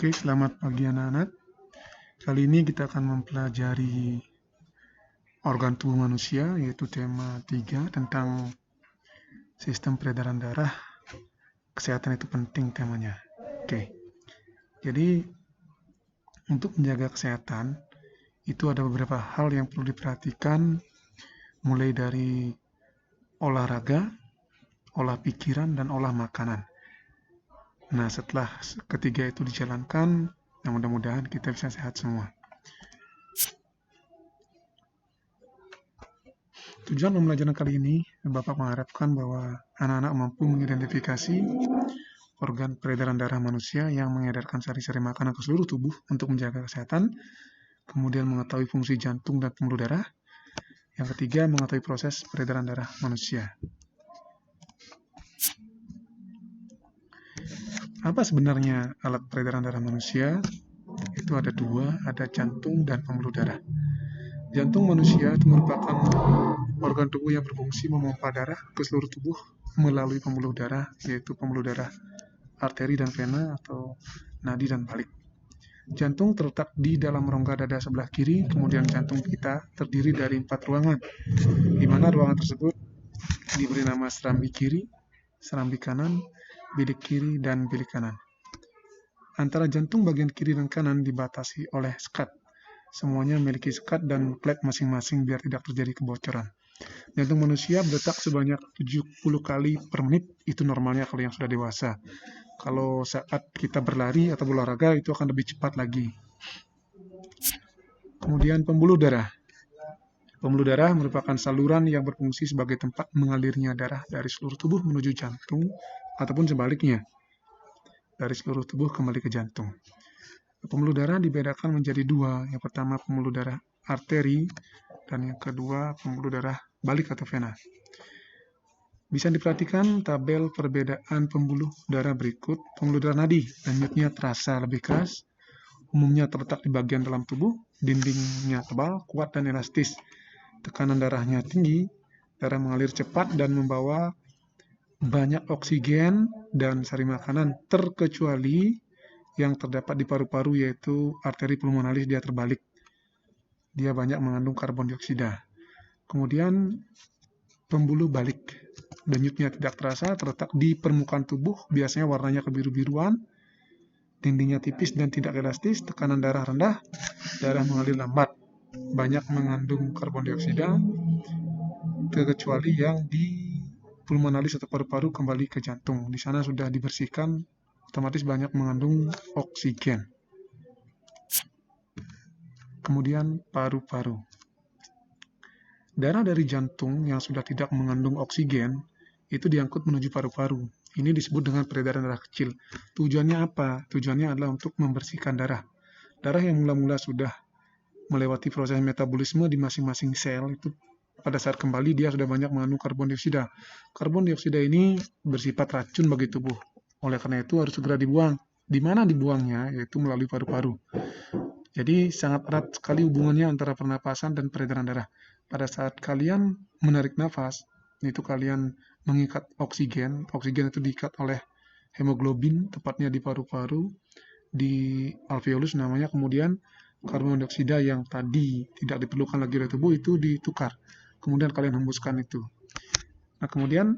Oke, selamat pagi anak-anak. Kali ini kita akan mempelajari organ tubuh manusia, yaitu tema 3 tentang sistem peredaran darah. Kesehatan itu penting temanya. Oke, jadi untuk menjaga kesehatan, itu ada beberapa hal yang perlu diperhatikan, mulai dari olahraga, olah pikiran, dan olah makanan. Nah, setelah ketiga itu dijalankan, mudah-mudahan kita bisa sehat semua. Tujuan pembelajaran kali ini, Bapak mengharapkan bahwa anak-anak mampu mengidentifikasi organ peredaran darah manusia yang mengedarkan sari-sari makanan ke seluruh tubuh untuk menjaga kesehatan, kemudian mengetahui fungsi jantung dan pembuluh darah, yang ketiga mengetahui proses peredaran darah manusia. Apa sebenarnya alat peredaran darah manusia? Itu ada dua, ada jantung dan pembuluh darah. Jantung manusia itu merupakan organ tubuh yang berfungsi memompa darah ke seluruh tubuh melalui pembuluh darah, yaitu pembuluh darah arteri dan vena atau nadi dan balik. Jantung terletak di dalam rongga dada sebelah kiri, kemudian jantung kita terdiri dari 4 ruangan, di mana ruangan tersebut diberi nama serambi kiri, serambi kanan, bilik kiri, dan bilik kanan. Antara jantung bagian kiri dan kanan dibatasi oleh sekat. Semuanya memiliki sekat dan klep masing-masing biar tidak terjadi kebocoran. Jantung manusia berdetak sebanyak 70 kali per menit, itu normalnya kalau yang sudah dewasa. Kalau saat kita berlari atau berolahraga itu akan lebih cepat lagi. Kemudian pembuluh darah. Pembuluh darah merupakan saluran yang berfungsi sebagai tempat mengalirnya darah dari seluruh tubuh menuju jantung ataupun sebaliknya, dari seluruh tubuh kembali ke jantung. Pembuluh darah dibedakan menjadi dua. Yang pertama pembuluh darah arteri dan yang kedua pembuluh darah balik atau vena. Bisa diperhatikan tabel perbedaan pembuluh darah berikut. Pembuluh darah nadi, denyutnya terasa lebih keras, umumnya terletak di bagian dalam tubuh, dindingnya tebal, kuat dan elastis. Tekanan darahnya tinggi, darah mengalir cepat dan membawa banyak oksigen dan sari makanan, terkecuali yang terdapat di paru-paru, yaitu arteri pulmonalis, dia terbalik. Dia banyak mengandung karbon dioksida. Kemudian pembuluh balik, denyutnya tidak terasa, terletak di permukaan tubuh, biasanya warnanya kebiru-biruan, dindingnya tipis dan tidak elastis, tekanan darah rendah, darah mengalir lambat, banyak mengandung karbon dioksida, terkecuali yang di pulmonalis atau paru-paru kembali ke jantung. Di sana sudah dibersihkan, otomatis banyak mengandung oksigen. Kemudian paru-paru. Darah dari jantung yang sudah tidak mengandung oksigen itu diangkut menuju paru-paru. Ini disebut dengan peredaran darah kecil. Tujuannya apa? Tujuannya adalah untuk membersihkan darah. Darah yang mula-mula sudah melewati proses metabolisme di masing-masing sel itu pada saat kembali dia sudah banyak mengandung karbon dioksida. Karbon dioksida ini bersifat racun bagi tubuh. Oleh karena itu harus segera dibuang. Di mana dibuangnya? Yaitu melalui paru-paru. Jadi sangat erat sekali hubungannya antara pernapasan dan peredaran darah. Pada saat kalian menarik nafas, itu kalian mengikat oksigen. Oksigen itu diikat oleh hemoglobin, tepatnya di paru-paru, di alveolus namanya. Kemudian karbon dioksida yang tadi tidak diperlukan lagi oleh tubuh itu ditukar. Kemudian kalian hembuskan itu. Nah, kemudian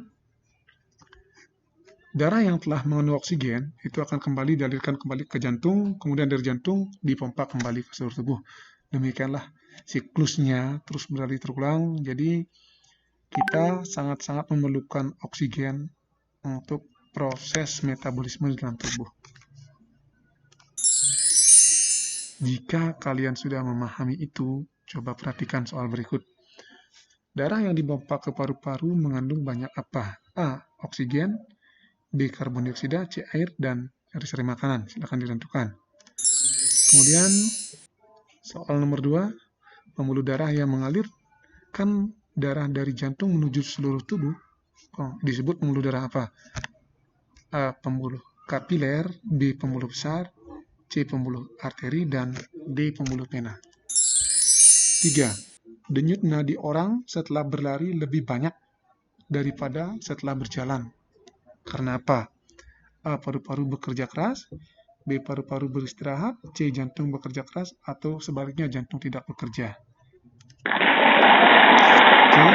darah yang telah mengandung oksigen itu akan kembali dialirkan kembali ke jantung, kemudian dari jantung dipompa kembali ke seluruh tubuh. Demikianlah siklusnya terus beralih terulang. Jadi kita sangat-sangat memerlukan oksigen untuk proses metabolisme di dalam tubuh. Jika kalian sudah memahami itu, coba perhatikan soal berikut. Darah yang dipompa ke paru-paru mengandung banyak apa? A. Oksigen, B. Karbon dioksida, C. Air, dan sari-sari makanan. Silakan ditentukan. Kemudian soal nomor 2, pembuluh darah yang mengalirkan darah dari jantung menuju seluruh tubuh disebut pembuluh darah apa? A. Pembuluh kapiler, B. Pembuluh besar, C. Pembuluh arteri, dan D. Pembuluh vena. 3. Denyut nadi orang setelah berlari lebih banyak daripada setelah berjalan. Karena apa? A. Paru-paru bekerja keras, B. Paru-paru beristirahat, C. Jantung bekerja keras, atau sebaliknya jantung tidak bekerja. Oke,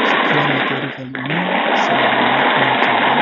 sekian materi kali ini. Selamat mencoba.